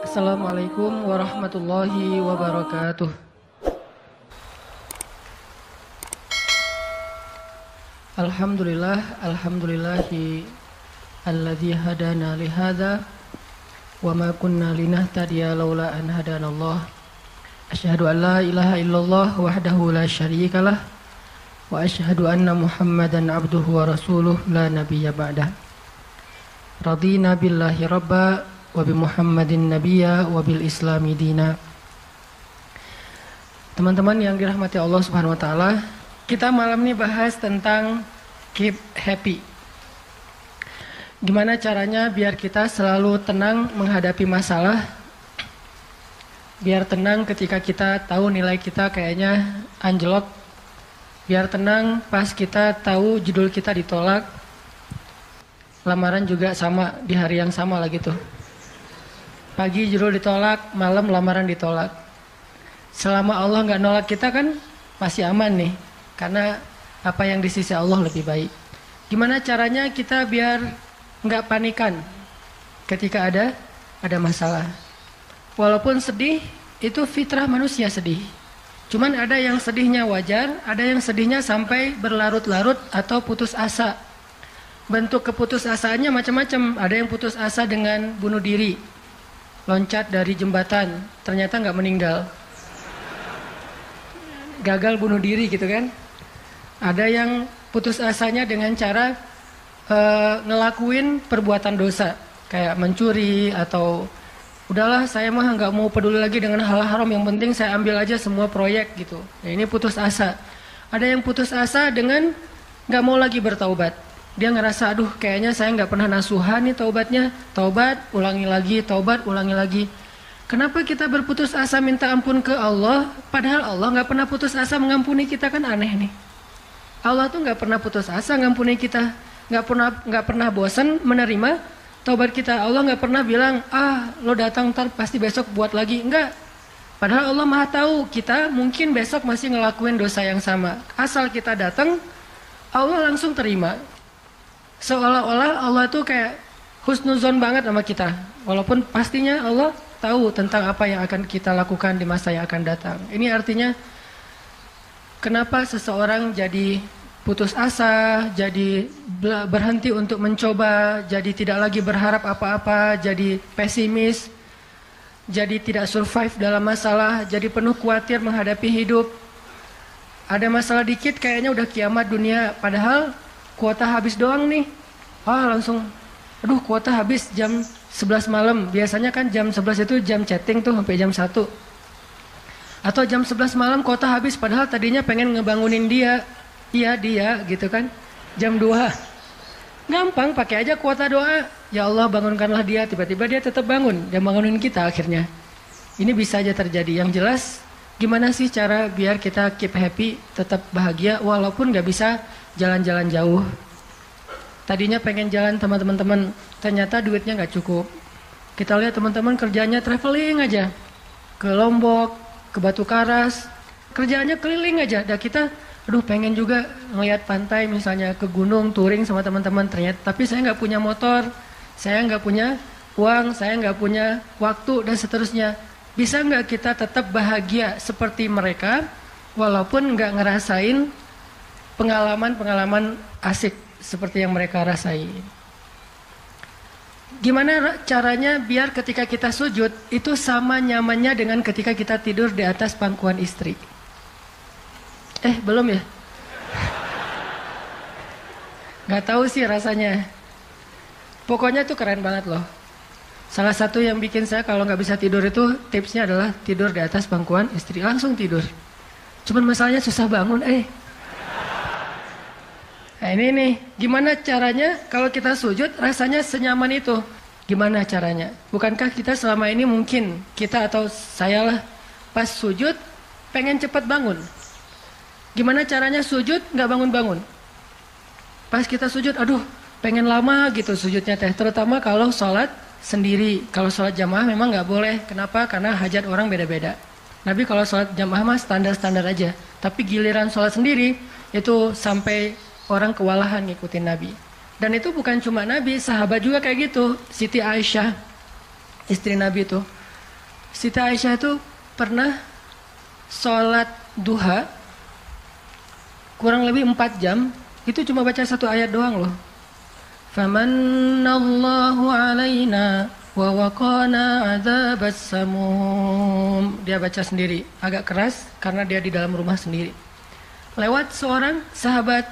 Assalamualaikum warahmatullahi wabarakatuh. Alhamdulillahi alladzi hadana li hadza wa ma kunna linahtadiya laula an hadanallah. Asyhadu an la ilaha illallah wahdahu la syarikalah wa asyhadu anna Muhammadan abduhu wa rasuluh la nabiyya ba'dah. Radina billahi rabba wa bi Muhammadin nabiyya wa bil islami dina. Teman-teman yang dirahmati Allah Subhanahu wa taala, kita malam ini bahas tentang keep happy. Gimana caranya biar kita selalu tenang menghadapi masalah, biar tenang ketika kita tahu nilai kita kayaknya anjlok, biar tenang pas kita tahu judul kita ditolak, lamaran juga sama di hari yang sama lagi tuh. Pagi judul ditolak, malam lamaran ditolak. Selama Allah nggak nolak kita kan masih aman nih, karena apa yang di sisi Allah lebih baik. Gimana caranya kita biar nggak panikan ketika ada masalah? Walaupun sedih, itu fitrah manusia sedih. Cuman ada yang sedihnya wajar, ada yang sedihnya sampai berlarut-larut atau putus asa. Bentuk keputusasaannya macam-macam. Ada yang putus asa dengan bunuh diri, loncat dari jembatan, ternyata nggak meninggal, gagal bunuh diri gitu kan. Ada yang putus asanya dengan cara ngelakuin perbuatan dosa, kayak mencuri atau udahlah saya mah nggak mau peduli lagi dengan hal haram, yang penting saya ambil aja semua proyek gitu. Nah, ini putus asa. Ada yang putus asa dengan nggak mau lagi bertaubat. Dia ngerasa, aduh kayaknya saya nggak pernah nasuhan nih taubatnya. Taubat, ulangi lagi, taubat, ulangi lagi. Kenapa kita berputus asa minta ampun ke Allah, padahal Allah nggak pernah putus asa mengampuni kita? Kan aneh nih. Allah tuh nggak pernah putus asa ngampuni kita, nggak pernah bosan menerima taubat kita. Allah nggak pernah bilang, lo datang ntar pasti besok buat lagi, enggak. Padahal Allah maha tahu kita mungkin besok masih ngelakuin dosa yang sama. Asal kita datang, Allah langsung terima. Seolah-olah Allah tuh kayak husnuzon banget sama kita, walaupun pastinya Allah tahu tentang apa yang akan kita lakukan di masa yang akan datang. Ini artinya kenapa seseorang jadi putus asa, jadi berhenti untuk mencoba, jadi tidak lagi berharap apa-apa, jadi pesimis, jadi tidak survive dalam masalah, jadi penuh khawatir menghadapi hidup. Ada masalah dikit kayaknya udah kiamat dunia, padahal kuota habis doang nih. Langsung, aduh kuota habis jam 11 malam. Biasanya kan jam 11 itu jam chatting tuh sampai jam 1. Atau jam 11 malam kuota habis, padahal tadinya pengen ngebangunin dia. Iya dia gitu kan. Jam 2. Gampang, pakai aja kuota doa. Ya Allah bangunkanlah dia, tiba-tiba dia tetap bangun. Dia bangunin kita akhirnya. Ini bisa aja terjadi. Yang jelas, gimana sih cara biar kita keep happy, tetap bahagia walaupun gak bisa jalan-jalan jauh. Tadinya pengen jalan sama teman-teman, ternyata duitnya gak cukup. Kita lihat teman-teman kerjanya traveling aja. Ke Lombok, ke Batu Karas, kerjaannya keliling aja. Dan kita, aduh pengen juga ngeliat pantai misalnya, ke gunung, touring sama teman-teman. Ternyata, tapi saya nggak punya motor, saya nggak punya uang, saya nggak punya waktu, dan seterusnya. Bisa nggak kita tetap bahagia seperti mereka, walaupun nggak ngerasain pengalaman-pengalaman asik seperti yang mereka rasain? Gimana caranya biar ketika kita sujud itu sama nyamannya dengan ketika kita tidur di atas pangkuan istri? Belum ya? Gak tahu sih rasanya. Pokoknya tuh keren banget loh. Salah satu yang bikin saya kalau nggak bisa tidur itu tipsnya adalah tidur di atas pangkuan istri, langsung tidur. Cuman masalahnya susah bangun. Nah ini nih, gimana caranya kalau kita sujud rasanya senyaman itu? Gimana caranya? Bukankah kita selama ini mungkin, kita atau saya lah, pas sujud pengen cepat bangun. Gimana caranya sujud nggak bangun-bangun? Pas kita sujud, aduh pengen lama gitu sujudnya teh. Terutama kalau sholat sendiri. Kalau sholat jamaah memang nggak boleh. Kenapa? Karena hajat orang beda-beda. Nabi kalau sholat jamaah mah standar-standar aja. Tapi giliran sholat sendiri, itu sampai orang kewalahan ngikutin Nabi. Dan itu bukan cuma Nabi, sahabat juga kayak gitu. Siti Aisyah, istri Nabi itu. Siti Aisyah itu pernah sholat duha kurang lebih 4 jam, itu cuma baca 1 ayat doang loh. Famanallahu alaina wa waqana adzabas samum. Dia baca sendiri, agak keras karena dia di dalam rumah sendiri. Lewat seorang sahabat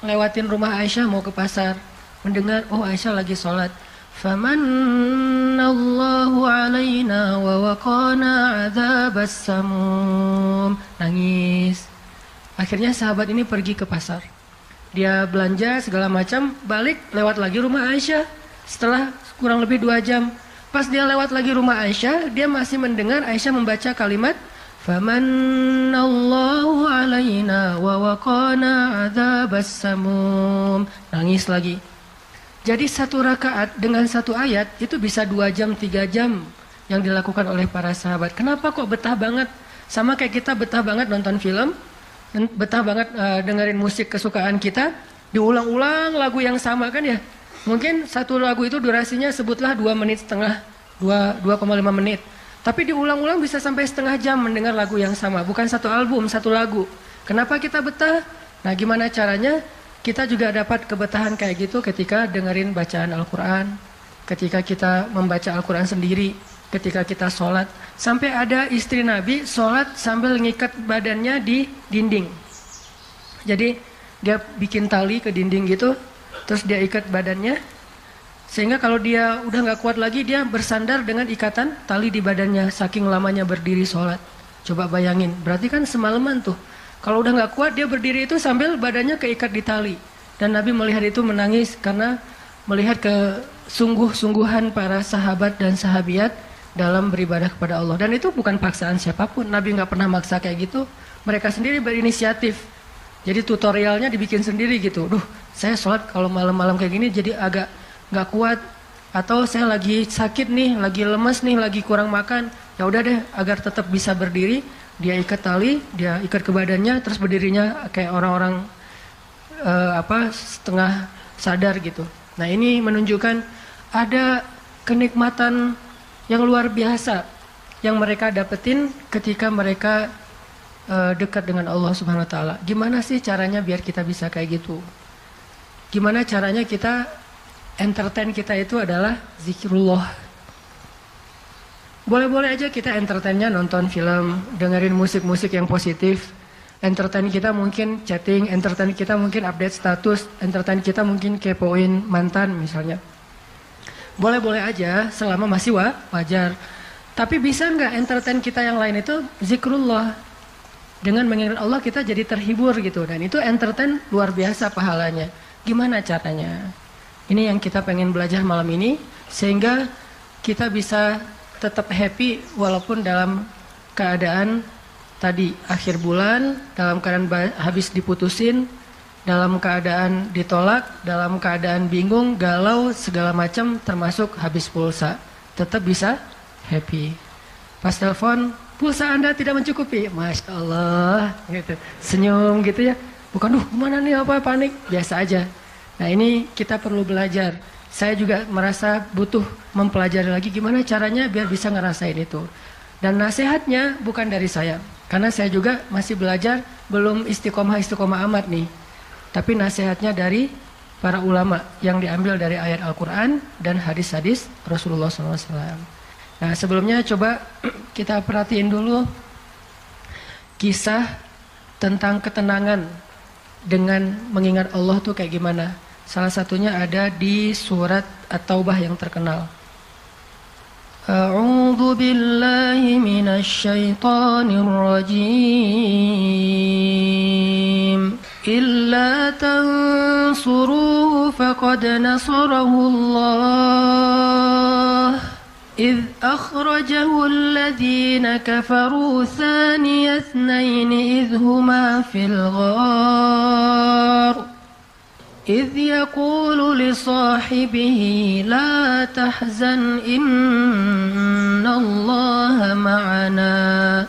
lewatin rumah Aisyah mau ke pasar, mendengar oh Aisyah lagi sholat. Famanallahu alaina wa waqana adzabas samum. Nangis. Akhirnya sahabat ini pergi ke pasar. Dia belanja segala macam, balik lewat lagi rumah Aisyah. Setelah kurang lebih 2 jam, pas dia lewat lagi rumah Aisyah, dia masih mendengar Aisyah membaca kalimat Famanallahu alaina wa waqana adzabas samum. Nangis lagi. Jadi 1 rakaat dengan 1 ayat itu bisa 2 jam, 3 jam yang dilakukan oleh para sahabat. Kenapa kok betah banget? Sama kayak kita betah banget nonton film, betah banget dengerin musik kesukaan kita, diulang-ulang lagu yang sama kan ya. Mungkin 1 lagu itu durasinya sebutlah 2,5 menit, 2,5 menit. Tapi diulang-ulang bisa sampai setengah jam mendengar lagu yang sama. Bukan 1 album, 1 lagu. Kenapa kita betah? Nah gimana caranya kita juga dapat kebetahan kayak gitu ketika dengerin bacaan Al-Quran, ketika kita membaca Al-Quran sendiri, ketika kita sholat. Sampai ada istri Nabi sholat sambil ngikat badannya di dinding. Jadi dia bikin tali ke dinding gitu, terus dia ikat badannya, sehingga kalau dia udah gak kuat lagi, dia bersandar dengan ikatan tali di badannya, saking lamanya berdiri sholat. Coba bayangin, berarti kan semalaman tuh. Kalau udah gak kuat, dia berdiri itu sambil badannya keikat di tali. Dan Nabi melihat itu menangis karena melihat kesungguh-sungguhan para sahabat dan sahabiat dalam beribadah kepada Allah. Dan itu bukan paksaan siapapun. Nabi nggak pernah maksa kayak gitu. Mereka sendiri berinisiatif. Jadi tutorialnya dibikin sendiri gitu. Duh, saya sholat kalau malam-malam kayak gini jadi agak nggak kuat. Atau saya lagi sakit nih, lagi lemes nih, lagi kurang makan. Ya udah deh, agar tetap bisa berdiri, dia ikat tali, dia ikat ke badannya, terus berdirinya kayak orang-orang setengah sadar gitu. Nah ini menunjukkan ada kenikmatan yang luar biasa yang mereka dapetin ketika mereka dekat dengan Allah Subhanahu wa taala. Gimana sih caranya biar kita bisa kayak gitu? Gimana caranya kita entertain kita itu adalah zikrullah. Boleh-boleh aja kita entertainnya nonton film, dengerin musik-musik yang positif. Entertain kita mungkin chatting, entertain kita mungkin update status, entertain kita mungkin kepoin mantan misalnya. Boleh-boleh aja selama masih wajar. Tapi bisa nggak entertain kita yang lain itu zikrullah. Dengan mengingat Allah kita jadi terhibur gitu. Dan itu entertain luar biasa pahalanya. Gimana caranya? Ini yang kita pengen belajar malam ini. Sehingga kita bisa tetap happy walaupun dalam keadaan tadi akhir bulan, dalam keadaan habis diputusin, dalam keadaan ditolak, dalam keadaan bingung, galau, segala macam termasuk habis pulsa. Tetap bisa happy. Pas telepon, pulsa Anda tidak mencukupi. Masya Allah, gitu. Senyum gitu ya. Bukan, gimana nih apa panik. Biasa aja. Nah ini kita perlu belajar. Saya juga merasa butuh mempelajari lagi gimana caranya biar bisa ngerasain itu. Dan nasihatnya bukan dari saya. Karena saya juga masih belajar, belum istiqomah amat nih. Tapi nasihatnya dari para ulama yang diambil dari ayat Al-Quran dan hadis-hadis Rasulullah SAW. Nah sebelumnya coba kita perhatiin dulu kisah tentang ketenangan dengan mengingat Allah tuh kayak gimana. Salah satunya ada di surat At-Taubah yang terkenal. A'udzu billahi minasy syaithanir rajim. Illa tansuruhu faqad nasarahu Allah. إذ أخرجه الذين كفروا ثاني اثنين إذ هما في الغار إذ يقول لصاحبه لا تحزن إن الله معنا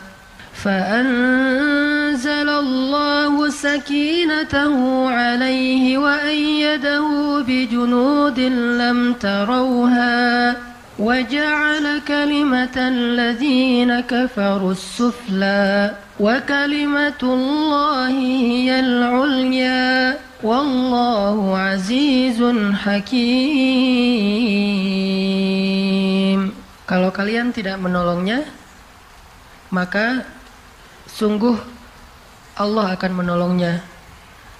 فأنزل الله سكينته عليه وأيده بجنود لم تروها وَجَعَلَ كَلِمَةَ الَّذِينَ كَفَرُوا السُّفْلَى وَكَلِمَةُ اللَّهِ هِيَ الْعُلْيَا وَاللَّهُ عَزِيزٌ حَكِيمٌ. Kalau kalian tidak menolongnya, maka sungguh Allah akan menolongnya.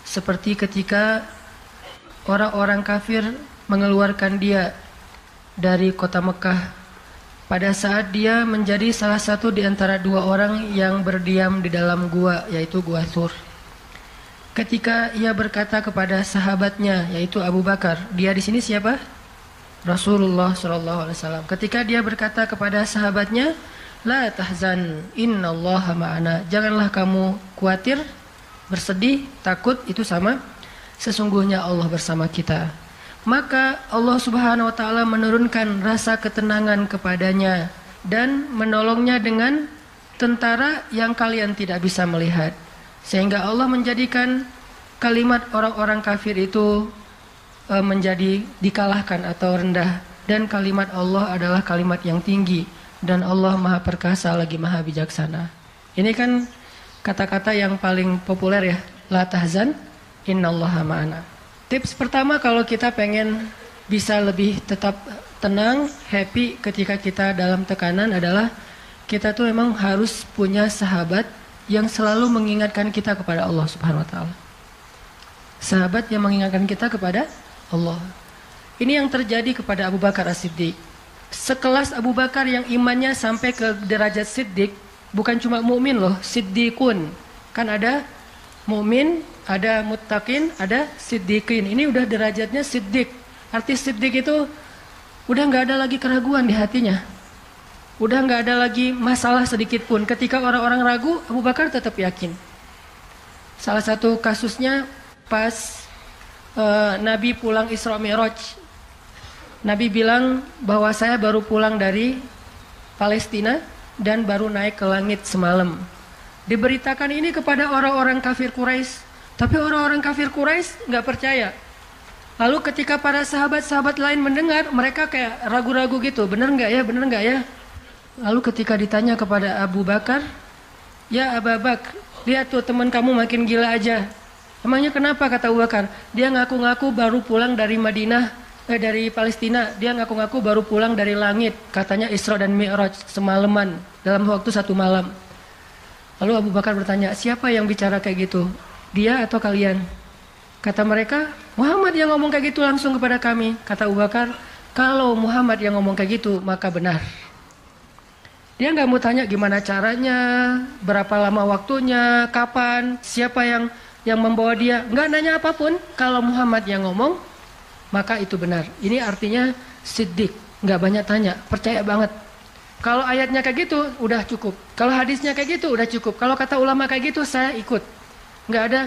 Seperti ketika orang-orang kafir mengeluarkan dia dari kota Mekah pada saat dia menjadi salah satu di antara dua orang yang berdiam di dalam gua, yaitu gua Thur. Ketika ia berkata kepada sahabatnya, yaitu Abu Bakar, dia di sini siapa? Rasulullah SAW. Ketika dia berkata kepada sahabatnya, la tahzan, innallaha ma'ana. Janganlah kamu khawatir, bersedih, takut, itu sama. Sesungguhnya Allah bersama kita. Maka Allah Subhanahu wa taala menurunkan rasa ketenangan kepadanya dan menolongnya dengan tentara yang kalian tidak bisa melihat. Sehingga Allah menjadikan kalimat orang-orang kafir itu menjadi dikalahkan atau rendah, dan kalimat Allah adalah kalimat yang tinggi, dan Allah Maha Perkasa lagi Maha Bijaksana. Ini kan kata-kata yang paling populer ya, la tahzan innallaha ma'ana. Tips pertama kalau kita pengen bisa lebih tetap tenang, happy ketika kita dalam tekanan adalah kita tuh memang harus punya sahabat yang selalu mengingatkan kita kepada Allah Subhanahu wa taala. Sahabat yang mengingatkan kita kepada Allah. Ini yang terjadi kepada Abu Bakar As-Siddiq. Sekelas Abu Bakar yang imannya sampai ke derajat Siddiq, bukan cuma mukmin loh, Siddiqun. Kan ada mukmin, ada muttaqin, ada siddiqin. Ini udah derajatnya siddiq. Arti siddiq itu udah nggak ada lagi keraguan di hatinya. Udah nggak ada lagi masalah sedikit pun. Ketika orang-orang ragu, Abu Bakar tetap yakin. Salah satu kasusnya pas Nabi pulang Isra Mi'raj. Nabi bilang bahwa saya baru pulang dari Palestina dan baru naik ke langit semalam. Diberitakan ini kepada orang-orang kafir Quraisy, tapi orang-orang kafir Quraisy nggak percaya. Lalu ketika para sahabat-sahabat lain mendengar, mereka kayak ragu-ragu gitu, bener nggak ya, bener nggak ya? Lalu ketika ditanya kepada Abu Bakar, ya Abu Bakar, lihat tuh teman kamu makin gila aja. Emangnya kenapa, kata Abu Bakar? Dia ngaku-ngaku baru pulang dari dari Palestina. Dia ngaku-ngaku baru pulang dari langit, katanya Isra dan Mi'raj semalaman, dalam waktu 1 malam. Lalu Abu Bakar bertanya, siapa yang bicara kayak gitu? Dia atau kalian? Kata mereka, Muhammad yang ngomong kayak gitu langsung kepada kami. Kata Abu Bakar, kalau Muhammad yang ngomong kayak gitu, maka benar. Dia nggak mau tanya gimana caranya, berapa lama waktunya, kapan, siapa yang membawa dia. Nggak nanya apapun. Kalau Muhammad yang ngomong, maka itu benar. Ini artinya siddiq, nggak banyak tanya, percaya banget. Kalau ayatnya kayak gitu, udah cukup. Kalau hadisnya kayak gitu, udah cukup. Kalau kata ulama kayak gitu, saya ikut. Nggak ada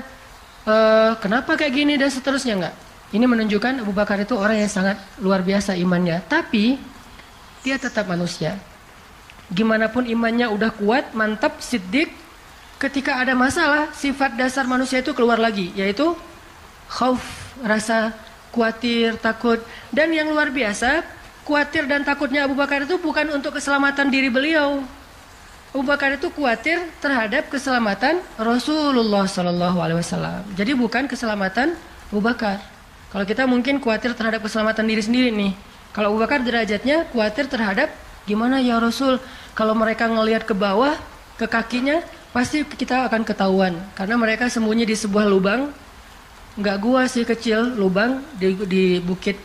kenapa kayak gini dan seterusnya, nggak. Ini menunjukkan Abu Bakar itu orang yang sangat luar biasa imannya. Tapi dia tetap manusia. Gimana pun imannya udah kuat, mantap, siddiq. Ketika ada masalah, sifat dasar manusia itu keluar lagi, yaitu khauf, rasa khawatir, takut. Dan yang luar biasa, khawatir dan takutnya Abu Bakar itu bukan untuk keselamatan diri beliau. Abu Bakar itu khawatir terhadap keselamatan Rasulullah SAW. Jadi bukan keselamatan Abu Bakar. Kalau kita mungkin khawatir terhadap keselamatan diri sendiri nih. Kalau Abu Bakar derajatnya khawatir terhadap gimana ya Rasul, kalau mereka ngelihat ke bawah, ke kakinya, pasti kita akan ketahuan. Karena mereka sembunyi di sebuah lubang, nggak gua sih, kecil, lubang di bukit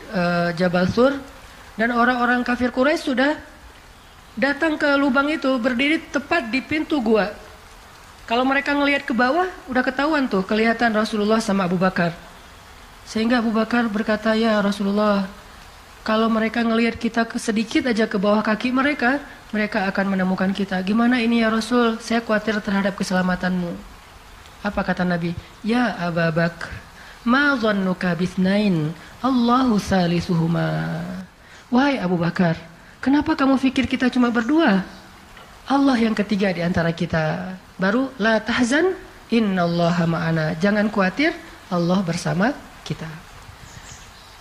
Jabal Thur. Dan orang-orang kafir Quraisy sudah datang ke lubang itu, berdiri tepat di pintu gua. Kalau mereka ngelihat ke bawah, udah ketahuan tuh, kelihatan Rasulullah sama Abu Bakar. Sehingga Abu Bakar berkata, ya Rasulullah, kalau mereka ngelihat kita sedikit aja ke bawah kaki mereka, mereka akan menemukan kita. Gimana ini ya Rasul, saya khawatir terhadap keselamatanmu. Apa kata Nabi? Ya Abu Bakar, ma dhannuka bithnain, Allahu salisuhuma. Wahai Abu Bakar, kenapa kamu pikir kita cuma berdua? Allah yang ketiga di antara kita. Baru la tahzan, innallaha ma'ana. Jangan khawatir, Allah bersama kita.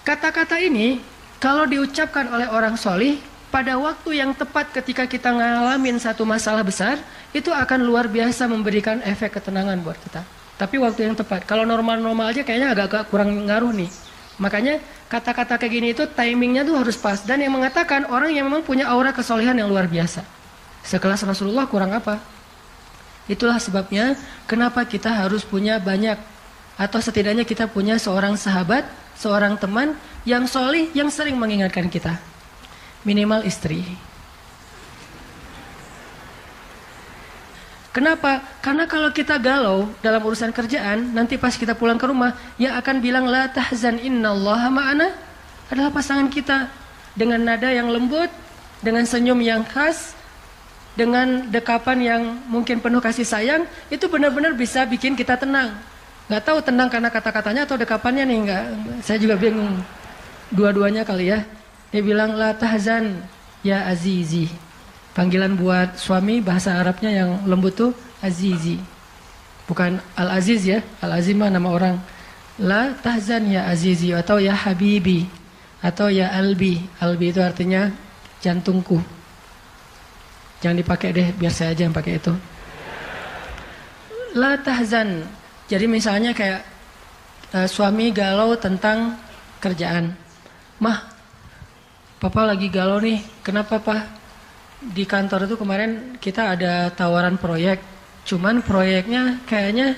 Kata-kata ini kalau diucapkan oleh orang solih pada waktu yang tepat ketika kita ngalamin satu masalah besar, itu akan luar biasa memberikan efek ketenangan buat kita. Tapi waktu yang tepat. Kalau normal-normal aja kayaknya agak kurang ngaruh nih. Makanya kata-kata kayak gini itu timingnya tuh harus pas. Dan yang mengatakan orang yang memang punya aura kesolehan yang luar biasa. Sekelas Rasulullah kurang apa? Itulah sebabnya kenapa kita harus punya banyak. Atau setidaknya kita punya seorang sahabat, seorang teman yang solih, yang sering mengingatkan kita. Minimal istri. Kenapa? Karena kalau kita galau dalam urusan kerjaan, nanti pas kita pulang ke rumah, yang akan bilang la tahzan innallaha ma'ana adalah pasangan kita. Dengan nada yang lembut, dengan senyum yang khas, dengan dekapan yang mungkin penuh kasih sayang, itu benar-benar bisa bikin kita tenang. Gak tahu tenang karena kata-katanya atau dekapannya nih, enggak. Saya juga bingung. Dua-duanya kali ya. Dia bilang la tahzan ya azizi. Panggilan buat suami bahasa Arabnya yang lembut tuh azizi. Bukan al-aziz ya. Al-aziz mah nama orang. La tahzan ya azizi atau ya habibi atau ya albi. Albi itu artinya jantungku. Jangan dipakai deh, biar saya aja yang pakai itu. La tahzan. Jadi misalnya kayak suami galau tentang kerjaan. Mah, Papa lagi galau nih, kenapa Pak? Di kantor itu kemarin kita ada tawaran proyek, cuman proyeknya kayaknya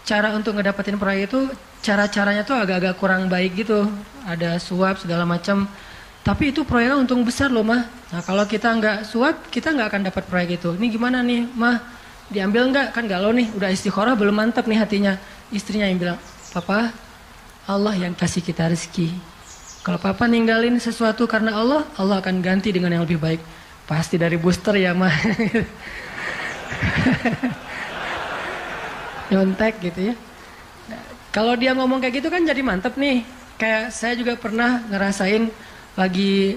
cara untuk ngedapetin proyek itu cara-caranya tuh agak-agak kurang baik gitu, ada suap segala macam. Tapi itu proyeknya untung besar loh Mah. Nah kalau kita nggak suap, kita nggak akan dapat proyek itu. Ini gimana nih Mah? Diambil nggak? Kan galau nih, udah istikharah belum mantap nih hatinya. Istrinya yang bilang, Papa, Allah yang kasih kita rezeki. Kalau Papa ninggalin sesuatu karena Allah, Allah akan ganti dengan yang lebih baik. Pasti dari booster ya mah. Nyontek gitu ya. Nah, kalau dia ngomong kayak gitu kan jadi mantep nih. Kayak saya juga pernah ngerasain lagi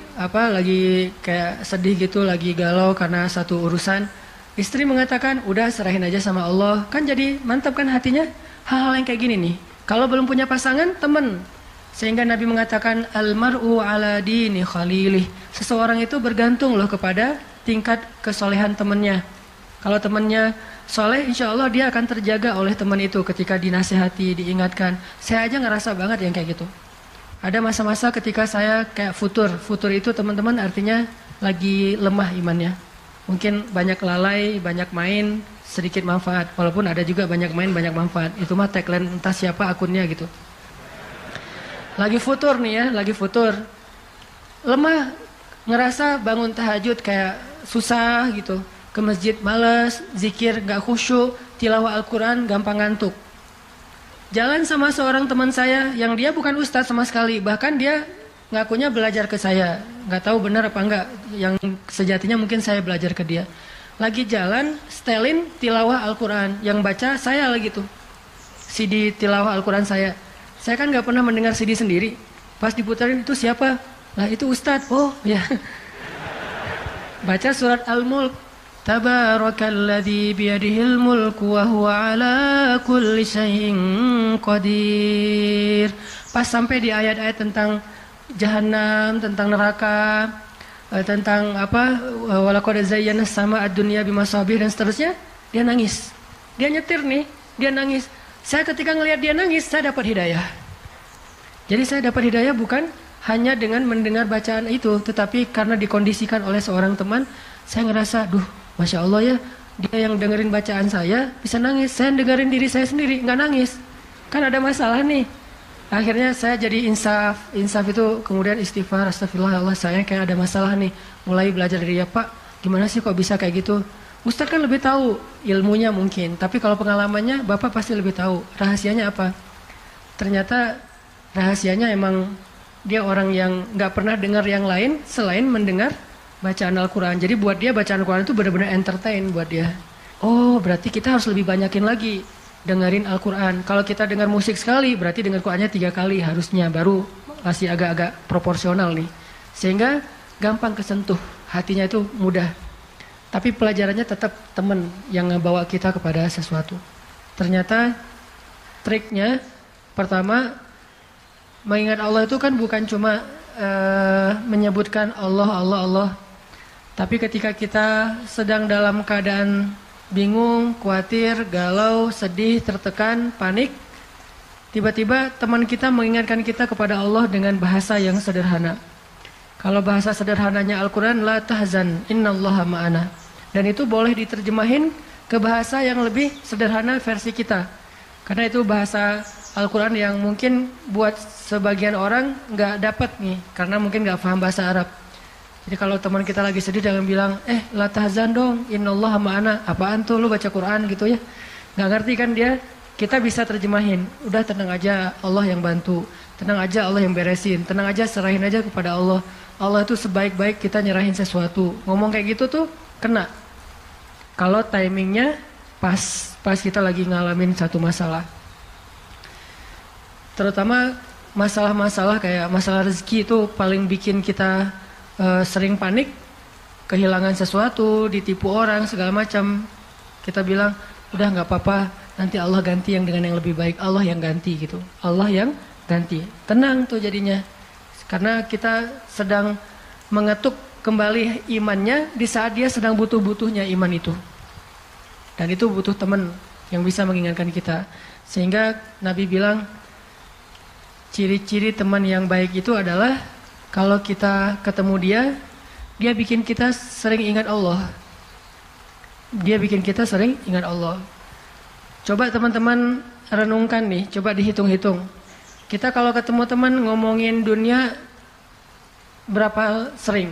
kayak sedih gitu, lagi galau karena satu urusan. Istri mengatakan, udah serahin aja sama Allah. Kan jadi mantap kan hatinya. Hal-hal yang kayak gini nih. Kalau belum punya pasangan, temen. Sehingga Nabi mengatakan almar'u ala dini khalilih. Seseorang itu bergantung loh kepada tingkat kesolehan temannya. Kalau temannya soleh, insya Allah dia akan terjaga oleh teman itu ketika dinasehati, diingatkan. Saya aja ngerasa banget yang kayak gitu. Ada masa-masa ketika saya kayak futur. Futur itu teman-teman artinya lagi lemah imannya. Mungkin banyak lalai, banyak main, sedikit manfaat. Walaupun ada juga banyak main, banyak manfaat. Itu mah tagline entah siapa akunnya gitu. Lagi futur nih ya, lagi futur. Lemah, ngerasa bangun tahajud kayak susah gitu. Ke masjid males, zikir gak khusyuk, tilawah Al-Quran gampang ngantuk. Jalan sama seorang teman saya yang dia bukan ustadz sama sekali. Bahkan dia ngakunya belajar ke saya. Gak tahu benar apa enggak. Yang sejatinya mungkin saya belajar ke dia. Lagi jalan, setelin tilawah Al-Quran. Yang baca saya lagi tuh. CD tilawah Al-Quran saya. Saya kan gak pernah mendengar CD sendiri. Pas diputarin itu siapa? Lah itu Ustadz. Oh ya. Baca surat Al-Mulk. Tabarakalladzi biyadihil mulku wa huwa ala kulli syai'in qadir. Pas sampai di ayat-ayat tentang Jahannam, tentang neraka, tentang apa? Walaqad zayyana as-samaa'a ad-dunya bimasabih dan seterusnya, dia nangis. Dia nyetir nih, dia nangis. Saya ketika ngelihat dia nangis, saya dapat hidayah. Jadi saya dapat hidayah bukan hanya dengan mendengar bacaan itu, tetapi karena dikondisikan oleh seorang teman, saya ngerasa, duh, Masya Allah ya, dia yang dengerin bacaan saya bisa nangis. Saya dengerin diri saya sendiri, nggak nangis. Kan ada masalah nih. Akhirnya saya jadi insaf. Insaf itu kemudian istighfar, astagfirullah Allah, saya kayak ada masalah nih. Mulai belajar dari dia, Pak, gimana sih kok bisa kayak gitu? Ustadz kan lebih tahu ilmunya mungkin, tapi kalau pengalamannya Bapak pasti lebih tahu. Rahasianya apa? Ternyata rahasianya emang dia orang yang nggak pernah dengar yang lain selain mendengar bacaan Al-Quran. Jadi buat dia bacaan Al-Quran itu benar-benar entertain buat dia. Oh berarti kita harus lebih banyakin lagi dengerin Al-Quran. Kalau kita dengar musik sekali, berarti dengar Qurannya 3 kali harusnya. Baru masih agak-agak proporsional nih. Sehingga gampang kesentuh, hatinya itu mudah. Tapi pelajarannya tetap teman yang ngebawa kita kepada sesuatu. Ternyata triknya pertama, mengingat Allah itu kan bukan cuma menyebutkan Allah, Allah, Allah. Tapi ketika kita sedang dalam keadaan bingung, khawatir, galau, sedih, tertekan, panik, tiba-tiba teman kita mengingatkan kita kepada Allah dengan bahasa yang sederhana. Kalau bahasa sederhananya Al-Quran, la tahzan, innallaha ma'ana. Dan itu boleh diterjemahin ke bahasa yang lebih sederhana versi kita. Karena itu bahasa Al-Quran yang mungkin buat sebagian orang nggak dapat nih, karena mungkin nggak paham bahasa Arab. Jadi kalau teman kita lagi sedih jangan bilang, la tahzan dong, innallaha ma'ana. Apaan tuh lu baca Quran gitu ya? Nggak ngerti kan dia? Kita bisa terjemahin, udah tenang aja, Allah yang bantu. Tenang aja, Allah yang beresin. Tenang aja, serahin aja kepada Allah. Allah itu sebaik-baik kita nyerahin sesuatu. Ngomong kayak gitu tuh kena. Kalau timingnya pas kita lagi ngalamin satu masalah. Terutama masalah-masalah kayak masalah rezeki itu paling bikin kita sering panik, kehilangan sesuatu, ditipu orang, segala macam. Kita bilang, udah nggak apa-apa, nanti Allah ganti yang dengan yang lebih baik. Allah yang ganti gitu. Allah yang ganti. Tenang tuh jadinya. Karena kita sedang mengetuk kembali imannya di saat dia sedang butuh-butuhnya iman itu. Dan itu butuh teman yang bisa mengingatkan kita. Sehingga Nabi bilang, ciri-ciri teman yang baik itu adalah kalau kita ketemu dia bikin kita sering ingat Allah. Dia bikin kita sering ingat Allah. Coba teman-teman renungkan nih, coba dihitung-hitung. Kita kalau ketemu teman ngomongin dunia berapa sering?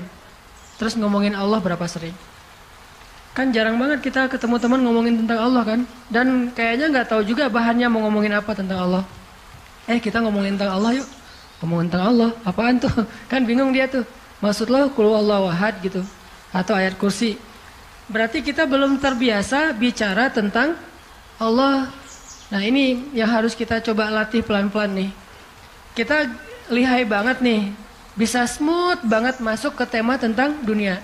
Terus ngomongin Allah berapa sering? Kan jarang banget kita ketemu teman ngomongin tentang Allah kan? Dan kayaknya nggak tahu juga bahannya mau ngomongin apa tentang Allah. Kita ngomongin tentang Allah yuk. Ngomongin tentang Allah, apaan tuh? Kan bingung dia tuh. Maksud lo qul huwallahu ahad gitu. Atau ayat kursi. Berarti kita belum terbiasa bicara tentang Allah. Nah ini yang harus kita coba latih pelan-pelan nih. Kita lihai banget nih. Bisa smooth banget masuk ke tema tentang dunia.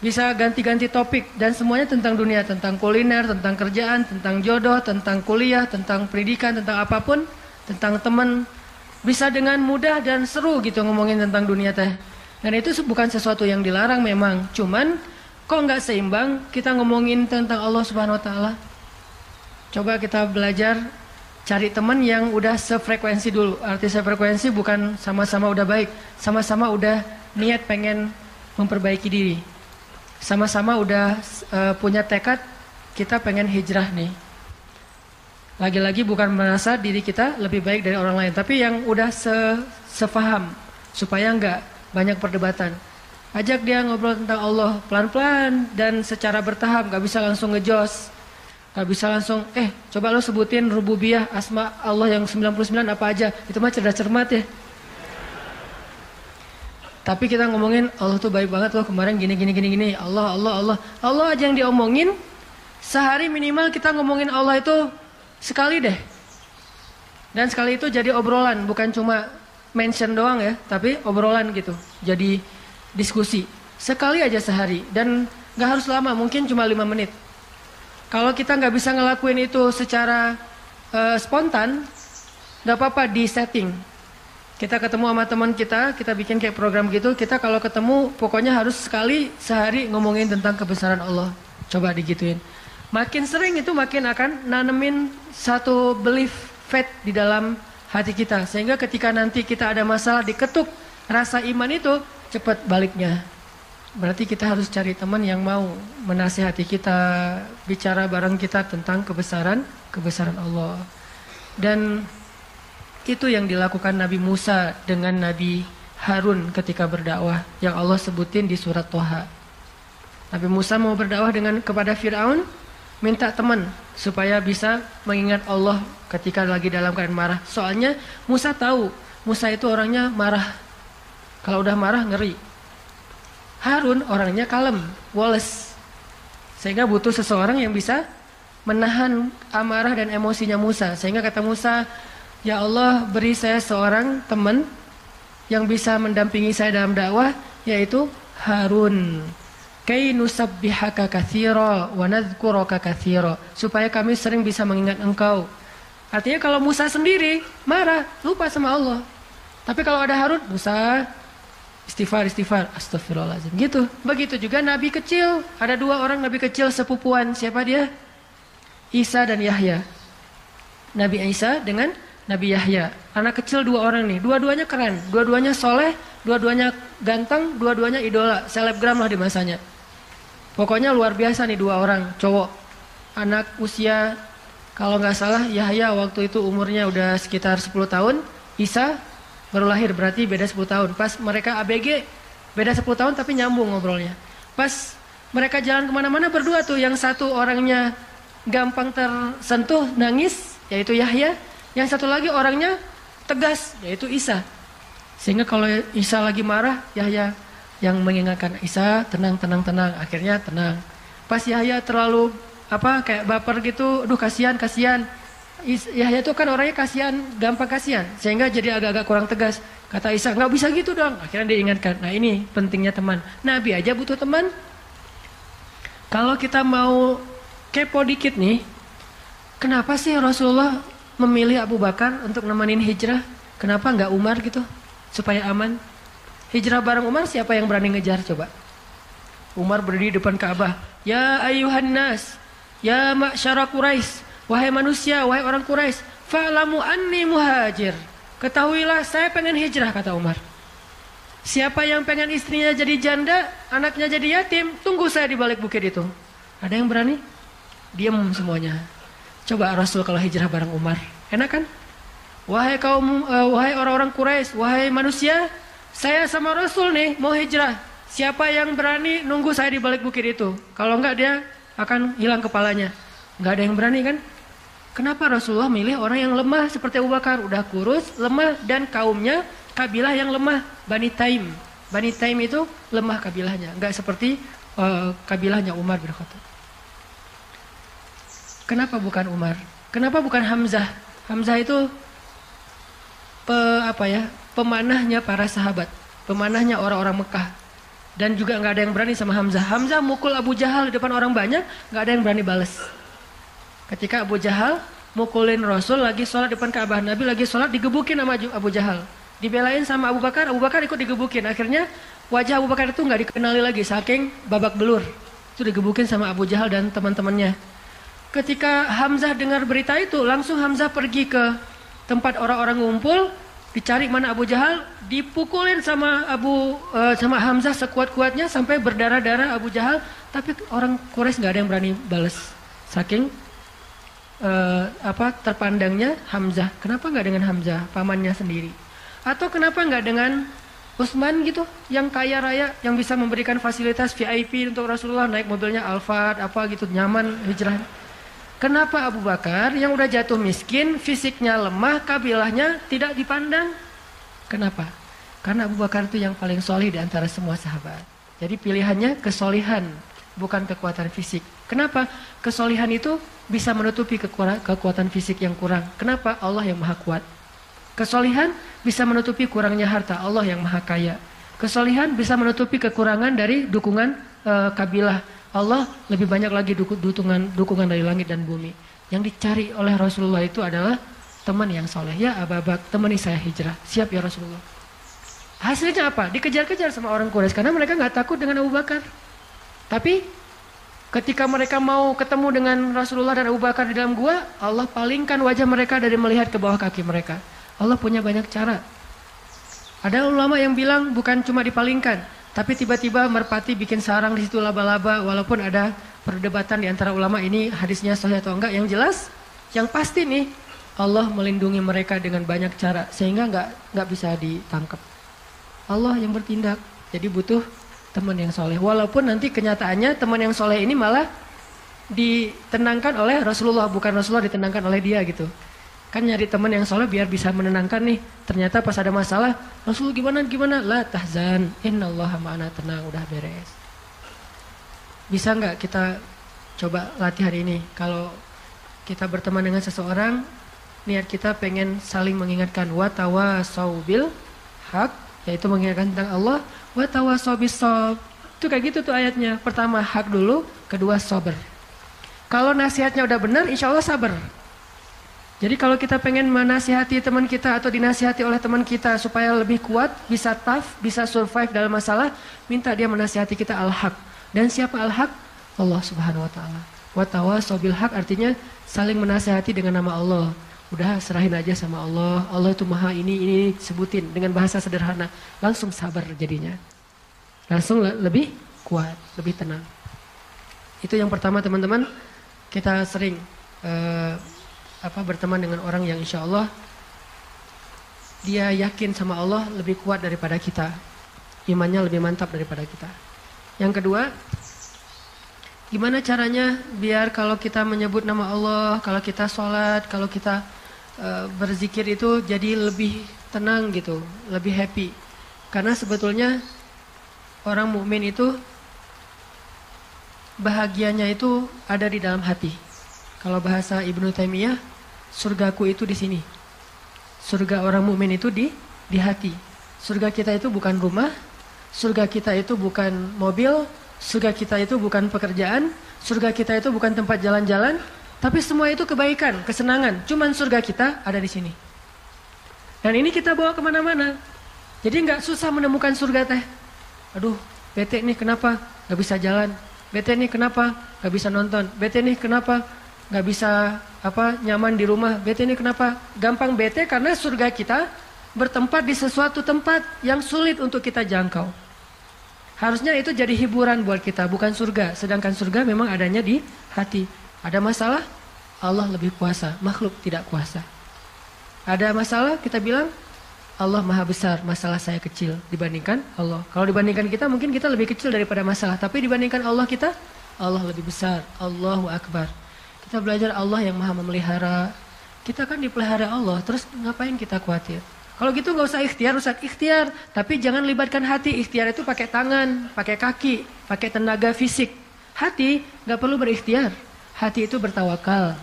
Bisa ganti-ganti topik. Dan semuanya tentang dunia. Tentang kuliner, tentang kerjaan, tentang jodoh, tentang kuliah, tentang pendidikan, tentang apapun. Tentang teman. Bisa dengan mudah dan seru gitu ngomongin tentang dunia teh. Dan itu bukan sesuatu yang dilarang memang. Cuman kok nggak seimbang kita ngomongin tentang Allah Subhanahu Wa Taala. Coba kita belajar cari teman yang udah sefrekuensi dulu. Arti sefrekuensi bukan sama-sama udah baik. Sama-sama udah niat pengen memperbaiki diri. Sama-sama udah punya tekad kita pengen hijrah nih. Lagi-lagi bukan merasa diri kita lebih baik dari orang lain. Tapi yang udah sefaham. Supaya enggak banyak perdebatan. Ajak dia ngobrol tentang Allah pelan-pelan dan secara bertahap. Gak bisa langsung ngejos. Gak bisa langsung, coba lo sebutin rububiyah asma Allah yang 99 apa aja. Itu mah cerdas cermat ya. Tapi kita ngomongin Allah tuh baik banget loh kemarin gini. Allah, Allah, Allah. Allah aja yang diomongin. Sehari minimal kita ngomongin Allah itu sekali deh. Dan sekali itu jadi obrolan, bukan cuma mention doang ya, tapi obrolan gitu. Jadi diskusi. Sekali aja sehari dan gak harus lama, mungkin cuma 5 menit. Kalau kita gak bisa ngelakuin itu secara spontan, gak apa-apa di setting. Kita ketemu sama teman kita bikin kayak program gitu, kita kalau ketemu pokoknya harus sekali sehari ngomongin tentang kebesaran Allah. Coba digituin. Makin sering itu makin akan nanemin satu belief faith di dalam hati kita. Sehingga ketika nanti kita ada masalah diketuk rasa iman itu cepat baliknya. Berarti kita harus cari teman yang mau menasihati kita, bicara bareng kita tentang kebesaran Allah. Dan itu yang dilakukan Nabi Musa dengan Nabi Harun ketika berdakwah yang Allah sebutin di surat Toha. Nabi Musa mau berdakwah kepada Fir'aun, minta teman supaya bisa mengingat Allah ketika lagi dalam keadaan marah. Soalnya Musa tahu, Musa itu orangnya marah. Kalau udah marah ngeri. Harun orangnya kalem, woles. Sehingga butuh seseorang yang bisa menahan amarah dan emosinya Musa. Sehingga kata Musa, ya Allah beri saya seorang teman yang bisa mendampingi saya dalam dakwah, yaitu Harun. Kay nusabbihaka katsira wa nadhkuraka katsira, supaya kami sering bisa mengingat engkau. Artinya kalau Musa sendiri marah, lupa sama Allah. Tapi kalau ada Harun, Musa istighfar, astagfirullahaladzim. Gitu. Begitu juga nabi kecil. Ada 2 orang nabi kecil sepupuan. Siapa dia? Isa dan Yahya. Nabi Isa dengan Nabi Yahya. Anak kecil 2 orang nih. Dua-duanya keren. Dua-duanya soleh. Dua-duanya ganteng. Dua-duanya idola. Selebgram lah di masanya. Pokoknya luar biasa nih 2 orang. Cowok. Anak usia, kalau nggak salah Yahya waktu itu umurnya udah sekitar 10 tahun. Isa baru lahir, berarti beda 10 tahun. Pas mereka ABG, beda 10 tahun tapi nyambung ngobrolnya. Pas mereka jalan kemana-mana berdua tuh, yang satu orangnya gampang tersentuh, nangis, yaitu Yahya. Yang satu lagi orangnya tegas, yaitu Isa. Sehingga kalau Isa lagi marah, Yahya yang mengingatkan, Isa tenang. Akhirnya tenang. Pas Yahya terlalu kayak baper gitu, aduh kasihan. Yahya itu kan orangnya kasihan, gampang kasihan, sehingga jadi agak-agak kurang tegas. Kata Isa, nggak bisa gitu dong. Akhirnya diingatkan. Nah ini pentingnya teman. Nabi aja butuh teman. Kalau kita mau kepo dikit nih, kenapa sih Rasulullah memilih Abu Bakar untuk nemenin hijrah? Kenapa nggak Umar gitu, supaya aman? Hijrah bareng Umar, siapa yang berani ngejar coba? Umar berdiri depan Ka'bah. Ya ayuhan nas, ya ma'syara Quraisy. Wahai manusia, wahai orang Quraisy, fa'lamu anni muhajir. Ketahuilah saya pengen hijrah, kata Umar. Siapa yang pengen istrinya jadi janda, anaknya jadi yatim, tunggu saya di balik bukit itu. Ada yang berani? Diam semuanya. Coba Rasul kalau hijrah bareng Umar, enak kan? Wahai wahai orang-orang Quraisy, wahai manusia, saya sama Rasul nih mau hijrah. Siapa yang berani nunggu saya di balik bukit itu? Kalau enggak dia akan hilang kepalanya. Enggak ada yang berani kan? Kenapa Rasulullah milih orang yang lemah seperti Abu Bakar? Udah kurus, lemah, dan kaumnya kabilah yang lemah. Bani Taim. Bani Taim itu lemah kabilahnya. Enggak seperti kabilahnya Umar bin Khattab. Kenapa bukan Umar? Kenapa bukan Hamzah? Hamzah itu pemanahnya para sahabat. Pemanahnya orang-orang Mekah. Dan juga enggak ada yang berani sama Hamzah. Hamzah mukul Abu Jahal di depan orang banyak, enggak ada yang berani balas. Ketika Abu Jahal mukulin Rasul lagi sholat depan Ka'bah, Nabi lagi sholat digebukin sama Abu Jahal. Dibelain sama Abu Bakar ikut digebukin. Akhirnya wajah Abu Bakar itu nggak dikenali lagi, saking babak belur. Itu digebukin sama Abu Jahal dan teman-temannya. Ketika Hamzah dengar berita itu, langsung Hamzah pergi ke tempat orang-orang ngumpul, dicari mana Abu Jahal, dipukulin sama sama Hamzah sekuat-kuatnya sampai berdarah-darah Abu Jahal. Tapi orang Quraisy nggak ada yang berani balas, saking terpandangnya Hamzah. Kenapa nggak dengan Hamzah, pamannya sendiri? Atau kenapa nggak dengan Utsman gitu, yang kaya raya, yang bisa memberikan fasilitas VIP untuk Rasulullah, naik mobilnya Alphard gitu, nyaman hijrah. Kenapa Abu Bakar yang udah jatuh miskin, fisiknya lemah, kabilahnya tidak dipandang? Kenapa? Karena Abu Bakar itu yang paling solih di antara semua sahabat. Jadi pilihannya kesolihan, bukan kekuatan fisik. Kenapa? Kesolihan itu bisa menutupi kekuatan fisik yang kurang. Kenapa? Allah yang maha kuat. Kesolihan bisa menutupi kurangnya harta, Allah yang maha kaya. Kesolihan bisa menutupi kekurangan dari dukungan kabilah, Allah lebih banyak lagi dukungan dari langit dan bumi. Yang dicari oleh Rasulullah itu adalah teman yang soleh. Ya Abu Bakar, temani saya hijrah. Siap ya Rasulullah. Hasilnya apa? Dikejar-kejar sama orang Quraisy karena mereka nggak takut dengan Abu Bakar. Tapi ketika mereka mau ketemu dengan Rasulullah dan Abu Bakar di dalam gua, Allah palingkan wajah mereka dari melihat ke bawah kaki mereka. Allah punya banyak cara. Ada ulama yang bilang bukan cuma dipalingkan, tapi tiba-tiba merpati bikin sarang di situ laba-laba. Walaupun ada perdebatan di antara ulama ini hadisnya sahih atau enggak. Yang jelas, yang pasti nih, Allah melindungi mereka dengan banyak cara sehingga nggak bisa ditangkap. Allah yang bertindak. Jadi butuh teman yang soleh. Walaupun nanti kenyataannya teman yang soleh ini malah ditenangkan oleh Rasulullah, bukan Rasulullah ditenangkan oleh dia gitu. Kan nyari teman yang soleh biar bisa menenangkan nih. Ternyata pas ada masalah, Rasul gimana? La tahzan, innallaha ma'ana, tenang, udah beres. Bisa nggak kita coba latihan ini? Kalau kita berteman dengan seseorang, niat kita pengen saling mengingatkan. Wa tawasau bil haq, yaitu mengingatkan tentang Allah. Wa tawasau bis shab. Itu kayak gitu tuh ayatnya. Pertama hak dulu, kedua sabar. Kalau nasihatnya udah benar, insya Allah sabar. Jadi kalau kita pengen menasihati teman kita atau dinasihati oleh teman kita supaya lebih kuat, bisa tough, bisa survive dalam masalah, minta dia menasihati kita al-haq. Dan siapa al-haq? Allah Subhanahu wa taala. Wa tawasau bil haq artinya saling menasihati dengan nama Allah. Udah serahin aja sama Allah. Allah itu maha ini sebutin dengan bahasa sederhana. Langsung sabar jadinya. Langsung lebih kuat, lebih tenang. Itu yang pertama teman-teman, kita sering berteman dengan orang yang insya Allah dia yakin sama Allah lebih kuat daripada kita, imannya lebih mantap daripada kita. Yang kedua, gimana caranya biar kalau kita menyebut nama Allah, kalau kita sholat, kalau kita berzikir itu jadi lebih tenang gitu, lebih happy. Karena sebetulnya orang mukmin itu bahagianya itu ada di dalam hati. Kalau bahasa Ibnu Taimiyah, surgaku itu di sini. Surga orang mukmin itu di hati. Surga kita itu bukan rumah, surga kita itu bukan mobil, surga kita itu bukan pekerjaan, surga kita itu bukan tempat jalan-jalan, tapi semua itu kebaikan, kesenangan. Cuman surga kita ada di sini. Dan ini kita bawa kemana-mana. Jadi nggak susah menemukan surga teh. Aduh, bete nih kenapa nggak bisa jalan? Bete nih kenapa nggak bisa nonton? Bete nih kenapa nggak bisa nyaman di rumah? Bete nih kenapa? Gampang bete karena surga kita bertempat di sesuatu tempat yang sulit untuk kita jangkau. Harusnya itu jadi hiburan buat kita, bukan surga. Sedangkan surga memang adanya di hati. Ada masalah, Allah lebih kuasa, makhluk tidak kuasa. Ada masalah, kita bilang Allah maha besar, masalah saya kecil dibandingkan Allah. Kalau dibandingkan kita, mungkin kita lebih kecil daripada masalah. Tapi dibandingkan Allah kita, Allah lebih besar. Allahu Akbar. Kita belajar Allah yang maha memelihara. Kita kan dipelihara Allah, terus ngapain kita khawatir? Kalau gitu nggak usah ikhtiar, ikhtiar. Tapi jangan libatkan hati. Ikhtiar itu pakai tangan, pakai kaki, pakai tenaga fisik. Hati nggak perlu berikhtiar. Hati itu bertawakal.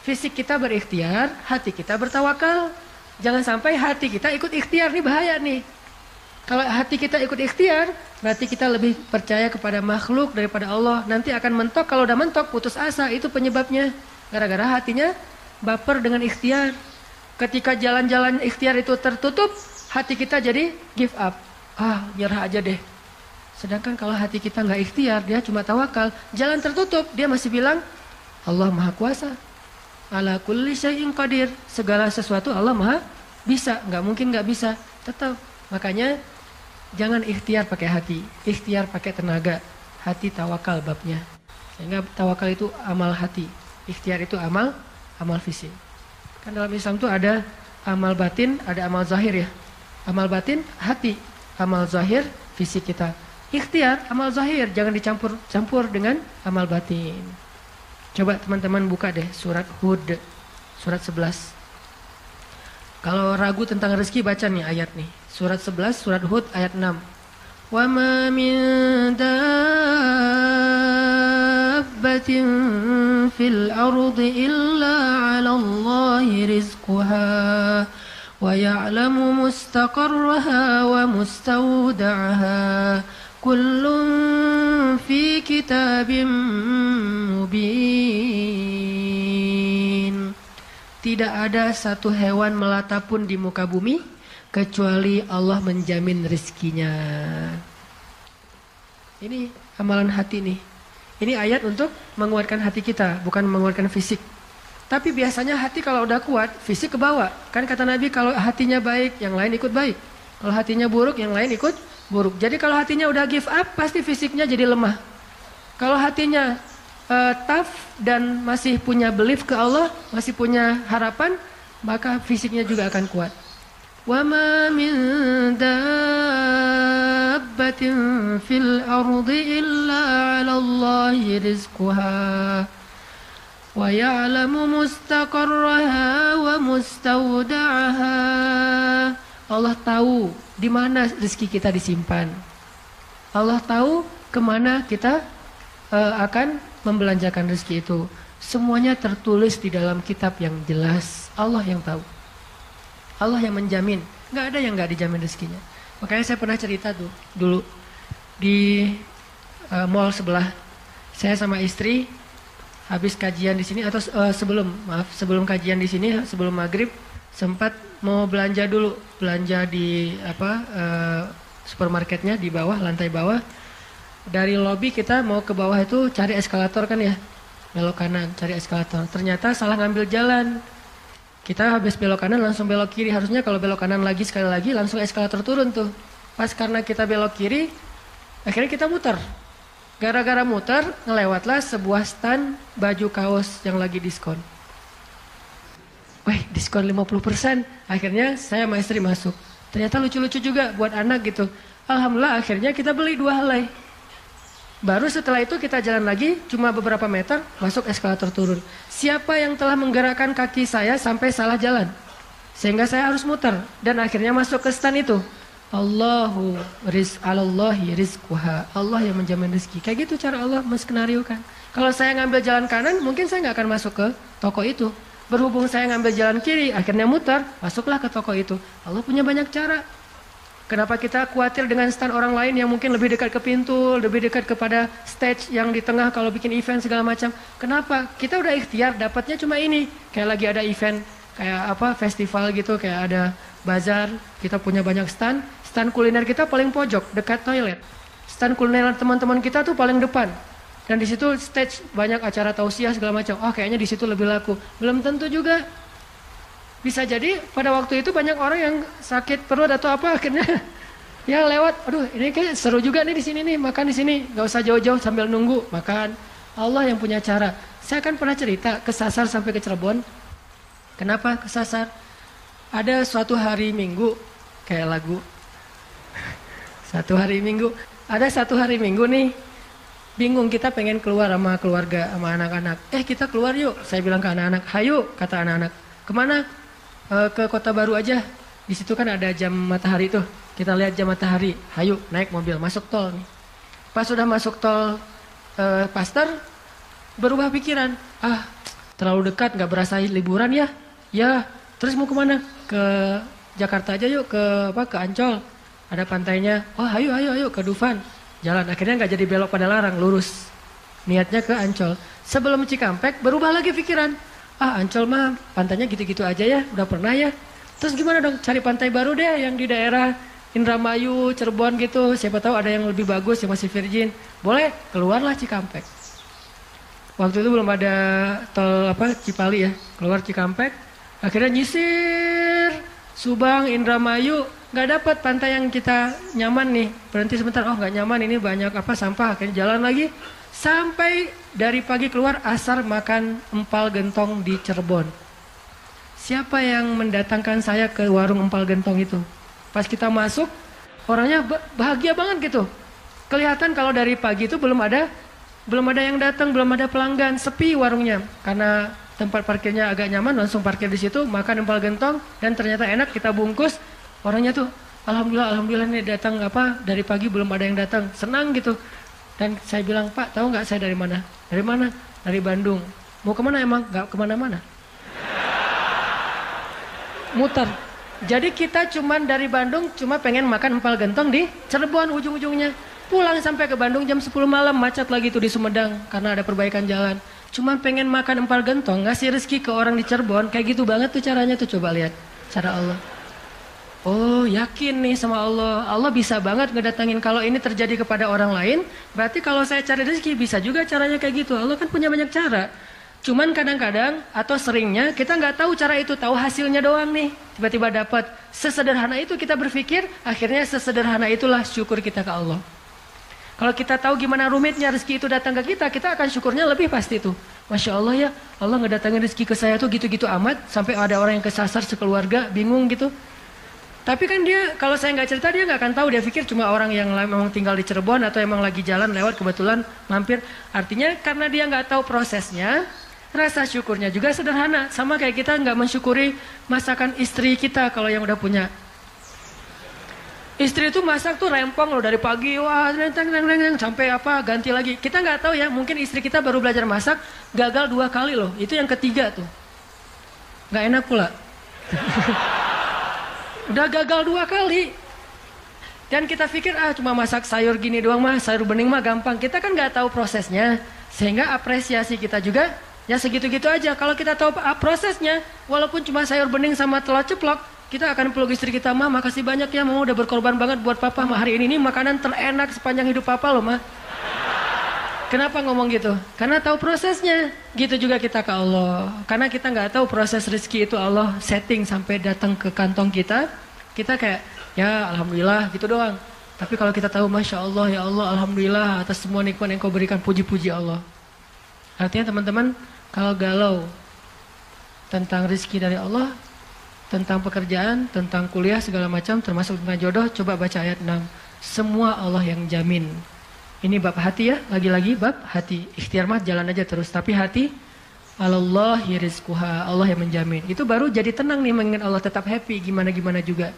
Fisik kita berikhtiar, hati kita bertawakal. Jangan sampai hati kita ikut ikhtiar, nih bahaya nih. Kalau hati kita ikut ikhtiar, berarti kita lebih percaya kepada makhluk daripada Allah. Nanti akan mentok, kalau udah mentok putus asa, itu penyebabnya. Gara-gara hatinya baper dengan ikhtiar. Ketika jalan-jalan ikhtiar itu tertutup, hati kita jadi give up. Nyerah aja deh. Sedangkan kalau hati kita nggak ikhtiar, dia cuma tawakal. Jalan tertutup, dia masih bilang, Allah maha kuasa. Ala kulli syai'in qadir. Segala sesuatu Allah maha bisa. Nggak mungkin nggak bisa. Tetap. Makanya jangan ikhtiar pakai hati. Ikhtiar pakai tenaga. Hati tawakal babnya. Sehingga tawakal itu amal hati. Ikhtiar itu amal fisik. Kan dalam Islam itu ada amal batin, ada amal zahir ya. Amal batin, hati. Amal zahir, fisik kita. Ikhtiar, amal zahir. Jangan dicampur dengan amal batin. Coba teman-teman buka deh surat Hud, surat 11. Kalau ragu tentang rezeki baca nih ayat nih. Surat 11, surat Hud ayat 6. Wa ma min dabbatin fil ardi illa 'ala Allahi rizquha wa ya'lamu mustaqarraha wa mustawda'aha. Kullun fi kitabim mubin. Tidak ada satu hewan melata pun di muka bumi kecuali Allah menjamin rezekinya. Ini amalan hati nih. Ini ayat untuk menguatkan hati kita, bukan menguatkan fisik. Tapi biasanya hati kalau udah kuat, fisik kebawa. Kan kata Nabi kalau hatinya baik, yang lain ikut baik. Kalau hatinya buruk, yang lain ikut buruk. Jadi kalau hatinya udah give up, pasti fisiknya jadi lemah. Kalau hatinya tough dan masih punya belief ke Allah, masih punya harapan, maka fisiknya juga akan kuat. Wa ma min dabbatin fil ardi illa 'ala Allahi rizquha wa ya'lamu mustaqarraha wa mustawda'aha. Allah tahu di mana rezeki kita disimpan. Allah tahu kemana kita akan membelanjakan rezeki itu. Semuanya tertulis di dalam kitab yang jelas. Allah yang tahu. Allah yang menjamin. Nggak ada yang nggak dijamin rezekinya. Makanya saya pernah cerita tuh dulu di mall sebelah. Saya sama istri habis kajian di sini atau sebelum kajian di sini sebelum maghrib sempat mau belanja dulu, belanja di supermarketnya di bawah, lantai bawah. Dari lobi kita mau ke bawah itu cari eskalator kan ya, belok kanan cari eskalator, ternyata salah ngambil jalan. Kita habis belok kanan langsung belok kiri, harusnya kalau belok kanan lagi sekali lagi langsung eskalator turun tuh. Pas karena kita belok kiri akhirnya kita muter. Gara-gara muter ngelewatlah sebuah stand baju kaos yang lagi diskon. Wih, diskon 50%. Akhirnya saya sama istri masuk. Ternyata lucu-lucu juga buat anak gitu. Alhamdulillah akhirnya kita beli 2 helai. Baru setelah itu kita jalan lagi cuma beberapa meter masuk eskalator turun. Siapa yang telah menggerakkan kaki saya sampai salah jalan? Sehingga saya harus muter dan akhirnya masuk ke stand itu. Alallahi rizquha. Allah yang menjamin rezeki. Kayak gitu cara Allah menskenariokan. Kalau saya ngambil jalan kanan mungkin saya nggak akan masuk ke toko itu. Berhubung saya ngambil jalan kiri, akhirnya muter, masuklah ke toko itu. Allah punya banyak cara. Kenapa kita khawatir dengan stand orang lain yang mungkin lebih dekat ke pintu, lebih dekat kepada stage yang di tengah kalau bikin event segala macam. Kenapa? Kita udah ikhtiar, dapatnya cuma ini. Kayak lagi ada event, kayak festival gitu, kayak ada bazar, kita punya banyak stand. Stand kuliner kita paling pojok, dekat toilet. Stand kuliner teman-teman kita tuh paling depan. Dan di situ stage banyak acara tausiah segala macam. Oh kayaknya di situ lebih laku. Belum tentu juga. Bisa jadi pada waktu itu banyak orang yang sakit perut atau apa akhirnya ya lewat. Aduh ini kayak seru juga nih di sini nih, makan di sini. Gak usah jauh-jauh sambil nunggu makan. Allah yang punya cara. Saya kan pernah cerita kesasar sampai ke Cirebon. Kenapa kesasar? Ada suatu hari Minggu kayak lagu. Satu hari Minggu. Ada satu hari Minggu nih. Bingung kita pengen keluar sama keluarga, sama anak-anak. Kita keluar yuk. Saya bilang ke anak-anak, hayu kata anak-anak. Kemana? Ke Kota Baru aja. Di situ kan ada jam matahari tuh. Kita lihat jam matahari. Hayu naik mobil masuk tol nih. Pas sudah masuk tol Pasteur, berubah pikiran. Terlalu dekat, nggak berasa liburan ya? Ya. Terus mau kemana? Ke Jakarta aja yuk. Ke Ancol. Ada pantainya. Oh ayo ke Dufan. Jalan akhirnya nggak jadi belok pada larang, lurus. Niatnya ke Ancol. Sebelum Cikampek berubah lagi pikiran. Ancol mah pantainya gitu-gitu aja ya, udah pernah ya. Terus gimana dong? Cari pantai baru deh yang di daerah Indramayu, Cirebon gitu. Siapa tahu ada yang lebih bagus yang masih virgin. Boleh, keluarlah Cikampek. Waktu itu belum ada tol Cipali ya. Keluar Cikampek, akhirnya nyisir Subang, Indramayu. Nggak dapat pantai yang kita nyaman nih, berhenti sebentar, nggak nyaman ini banyak sampah, akhirnya jalan lagi sampai dari pagi keluar asar makan empal gentong di Cirebon. Siapa yang mendatangkan saya ke warung empal gentong itu? Pas kita masuk orangnya bahagia banget gitu, kelihatan kalau dari pagi itu belum ada yang datang, belum ada pelanggan, sepi warungnya karena tempat parkirnya agak nyaman, langsung parkir di situ, makan empal gentong dan ternyata enak, kita bungkus. Orangnya tuh alhamdulillah nih datang dari pagi belum ada yang datang, senang gitu. Dan saya bilang, Pak tahu nggak saya dari mana? Dari mana? Dari Bandung. Mau kemana emang? Nggak kemana-mana. Muter. Jadi kita cuman dari Bandung cuma pengen makan empal gentong di Cirebon ujung-ujungnya. Pulang sampai ke Bandung jam 10 malam macet lagi tuh di Sumedang karena ada perbaikan jalan. Cuman pengen makan empal gentong, ngasih rezeki ke orang di Cirebon, kayak gitu banget tuh caranya tuh, coba lihat cara Allah. Oh yakin nih sama Allah, Allah bisa banget ngedatangin. Kalau ini terjadi kepada orang lain, berarti kalau saya cari rezeki bisa juga caranya kayak gitu. Allah kan punya banyak cara. Cuman kadang-kadang atau seringnya kita nggak tahu cara itu, tahu hasilnya doang nih. Tiba-tiba dapat. Sesederhana itu kita berpikir, akhirnya sesederhana itulah syukur kita ke Allah. Kalau kita tahu gimana rumitnya rezeki itu datang ke kita, kita akan syukurnya lebih pasti tuh. Masya Allah ya, Allah ngedatangin rezeki ke saya tuh gitu-gitu amat, sampai ada orang yang kesasar sekeluarga, bingung gitu. Tapi kan dia, kalau saya nggak cerita dia nggak akan tahu, dia pikir cuma orang yang memang tinggal di Cirebon atau emang lagi jalan lewat kebetulan mampir. Artinya karena dia nggak tahu prosesnya, rasa syukurnya juga sederhana. Sama kayak kita nggak mensyukuri masakan istri kita kalau yang udah punya. Istri itu masak tuh rempong loh dari pagi, wah sampai ganti lagi. Kita nggak tahu ya, mungkin istri kita baru belajar masak, gagal 2 kali loh. Itu yang ketiga tuh, nggak enak pula. Udah gagal 2 kali. Dan kita pikir cuma masak sayur gini doang mah, sayur bening mah gampang. Kita kan nggak tahu prosesnya. Sehingga apresiasi kita juga ya segitu-gitu aja. Kalau kita tahu prosesnya, walaupun cuma sayur bening sama telur ceplok, kita akan peluk istri kita, "Mah, makasih banyak ya, Mama udah berkorban banget buat Papa. Mah, hari ini makanan terenak sepanjang hidup Papa loh, Mah." Kenapa ngomong gitu? Karena tahu prosesnya. Gitu juga kita ke Allah. Karena kita nggak tahu proses rezeki itu Allah setting sampai datang ke kantong kita. Kita kayak, ya alhamdulillah gitu doang. Tapi kalau kita tahu, Masya Allah, ya Allah, alhamdulillah atas semua nikmat yang kau berikan, puji-puji Allah. Artinya teman-teman, kalau galau tentang rezeki dari Allah, tentang pekerjaan, tentang kuliah, segala macam, termasuk tentang jodoh, coba baca ayat 6. Semua Allah yang jamin. Ini bab hati ya, lagi-lagi bab hati. Ikhtiar mah jalan aja terus, tapi hati, Allahi rizquha, Allah yang menjamin. Itu baru jadi tenang nih, mengingat Allah, tetap happy, gimana-gimana juga.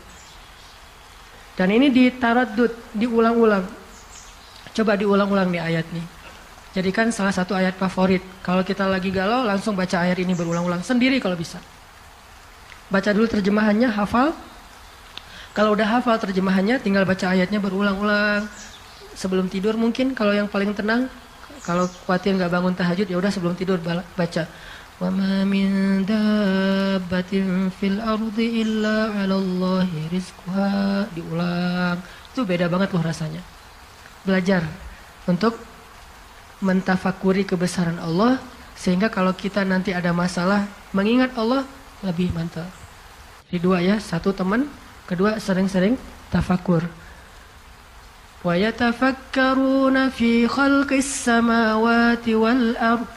Dan ini ditaraddud, diulang-ulang. Coba diulang-ulang nih ayat nih. Jadikan salah satu ayat favorit. Kalau kita lagi galau, langsung baca ayat ini berulang-ulang. Sendiri kalau bisa. Baca dulu terjemahannya, hafal. Kalau udah hafal terjemahannya, tinggal baca ayatnya berulang-ulang. Sebelum tidur mungkin, kalau yang paling tenang. Kalau khawatir nggak bangun tahajud, ya udah sebelum tidur baca. Wa ma min dabbatin fil ardi illa 'alallahi rizquha. Diulang. Itu beda banget loh rasanya. Belajar untuk mentafakuri kebesaran Allah, sehingga kalau kita nanti ada masalah, mengingat Allah lebih mantap. Jadi dua ya, satu teman, kedua sering-sering tafakur. Wa yatafakkaruna fi khalqis samawati wal ard.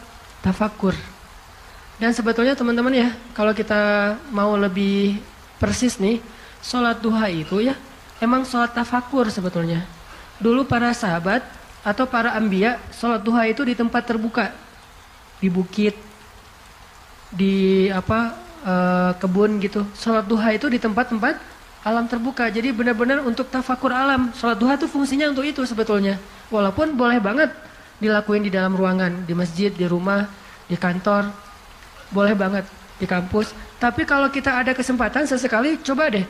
Tafakur. Dan sebetulnya teman-teman ya, kalau kita mau lebih persis nih, sholat duha itu ya, emang sholat tafakur sebetulnya. Dulu para sahabat atau para anbiya, sholat duha itu di tempat terbuka. Di bukit, di kebun gitu. Sholat duha itu di tempat-tempat alam terbuka. Jadi benar-benar untuk tafakur alam. Sholat duha itu fungsinya untuk itu sebetulnya. Walaupun boleh banget dilakuin di dalam ruangan, di masjid, di rumah, di kantor. Boleh banget di kampus. Tapi kalau kita ada kesempatan sesekali, coba deh.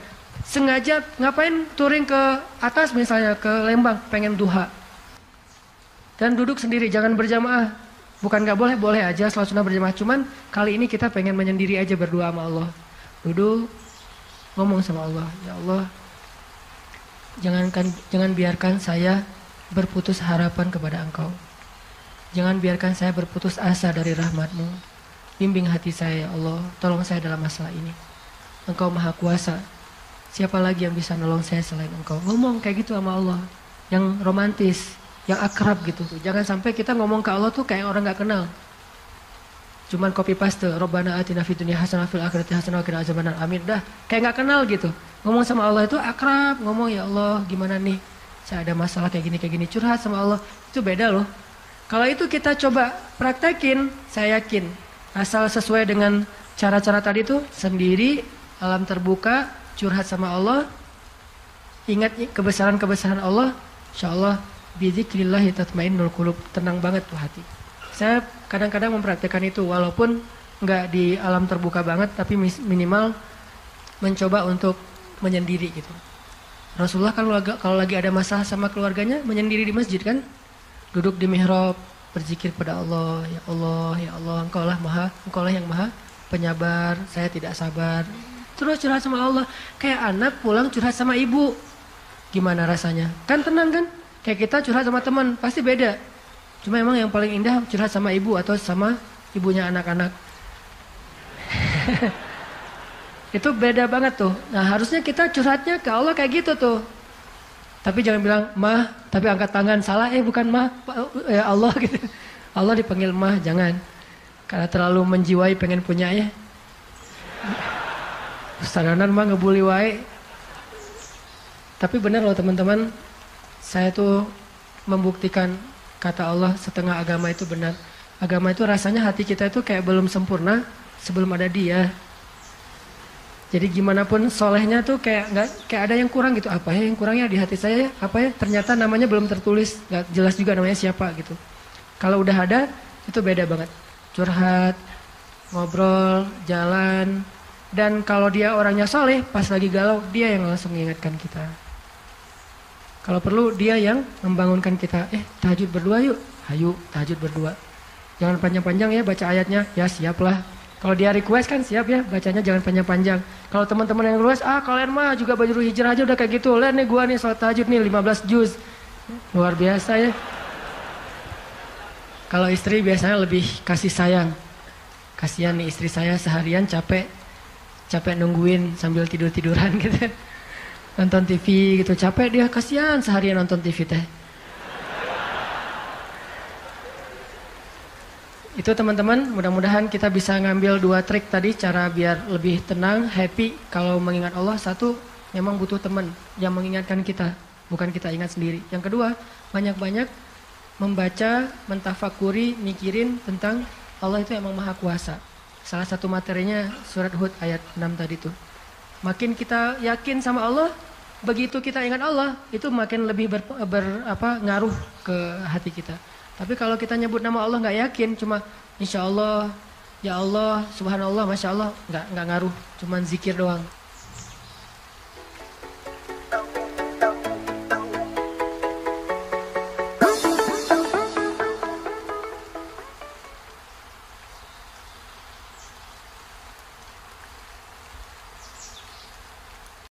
Sengaja ngapain touring ke atas misalnya, ke Lembang, pengen duha. Dan duduk sendiri, jangan berjamaah. Bukan gak boleh, boleh aja sholat sunnah berjamaah. Cuman kali ini kita pengen menyendiri aja berdua sama Allah. Duduk, ngomong sama Allah. Ya Allah, jangan biarkan saya berputus harapan kepada Engkau. Jangan biarkan saya berputus asa dari rahmat-Mu. Bimbing hati saya ya Allah, tolong saya dalam masalah ini. Engkau maha kuasa. Siapa lagi yang bisa nolong saya selain Engkau? Ngomong kayak gitu sama Allah. Yang romantis, yang akrab gitu. Jangan sampai kita ngomong ke Allah tuh kayak orang gak kenal. Cuman copy paste, Rabbana atina fid dunya hasanah fil akhirati hasanah wa qina azabannar. Amin. Dah, kayak gak kenal gitu. Ngomong sama Allah itu akrab, ngomong ya Allah, gimana nih? Saya ada masalah kayak gini, curhat sama Allah. Itu beda loh. Kalau itu kita coba praktekin, saya yakin asal sesuai dengan cara-cara tadi tuh, sendiri, alam terbuka, curhat sama Allah, ingat kebesaran-kebesaran Allah, insyaallah bidzikrillahi tatmainnul qulub, tenang banget tuh hati. Saya kadang-kadang mempraktikkan itu, walaupun nggak di alam terbuka banget, tapi minimal mencoba untuk menyendiri gitu. Rasulullah kalau lagi ada masalah sama keluarganya, menyendiri di masjid kan, duduk di mihrab, berzikir pada Allah, ya Allah, ya Allah, Engkau lah yang maha penyabar, saya tidak sabar. Terus curhat sama Allah, kayak anak pulang curhat sama ibu. Gimana rasanya? Kan tenang kan? Kayak kita curhat sama teman, pasti beda. Cuma emang yang paling indah curhat sama ibu atau sama ibunya anak-anak. Itu beda banget tuh. Nah, harusnya kita curhatnya ke Allah kayak gitu tuh. Tapi jangan bilang mah, tapi angkat tangan salah, bukan mah, ya Allah gitu. Allah dipanggil mah, jangan. Karena terlalu menjiwai pengen punya ya. Ustadanan mah ngebully wae. Tapi benar loh teman-teman, saya tuh membuktikan kata Allah setengah agama itu benar. Agama itu rasanya hati kita itu kayak belum sempurna sebelum ada Dia. Jadi gimana pun solehnya tuh kayak ada yang kurang gitu. Apa ya yang kurangnya di hati saya ya? Apa ya? Ternyata namanya belum tertulis, nggak jelas juga namanya siapa gitu. Kalau udah ada, itu beda banget. Curhat, ngobrol, jalan. Dan kalau dia orangnya soleh, pas lagi galau, dia yang langsung mengingatkan kita. Kalau perlu dia yang membangunkan kita. Tahajud berdua yuk. Hayu, tahajud berdua. Jangan panjang-panjang ya baca ayatnya. Ya siap lah. Kalau dia request kan siap ya, bacanya jangan panjang-panjang. Kalau teman-teman yang request, kalian mah juga baju hijrah aja udah kayak gitu. Lihat nih gua nih salat tahajud nih 15 juz. Luar biasa ya. Kalau istri biasanya lebih kasih sayang. Kasihan nih istri saya seharian capek nungguin sambil tidur-tiduran gitu. Nonton TV gitu, capek dia, kasihan seharian nonton TV teh. Itu teman-teman, mudah-mudahan kita bisa ngambil 2 trik tadi cara biar lebih tenang, happy kalau mengingat Allah. Satu, memang butuh teman yang mengingatkan kita, bukan kita ingat sendiri. Yang kedua, banyak-banyak membaca, mentafakuri, mikirin tentang Allah itu emang maha kuasa. Salah satu materinya surat Hud ayat 6 tadi tuh. Makin kita yakin sama Allah, begitu kita ingat Allah, itu makin lebih ngaruh ke hati kita. Tapi kalau kita nyebut nama Allah nggak yakin, cuma insya Allah, ya Allah, subhanallah, masya Allah, nggak ngaruh, cuman zikir doang.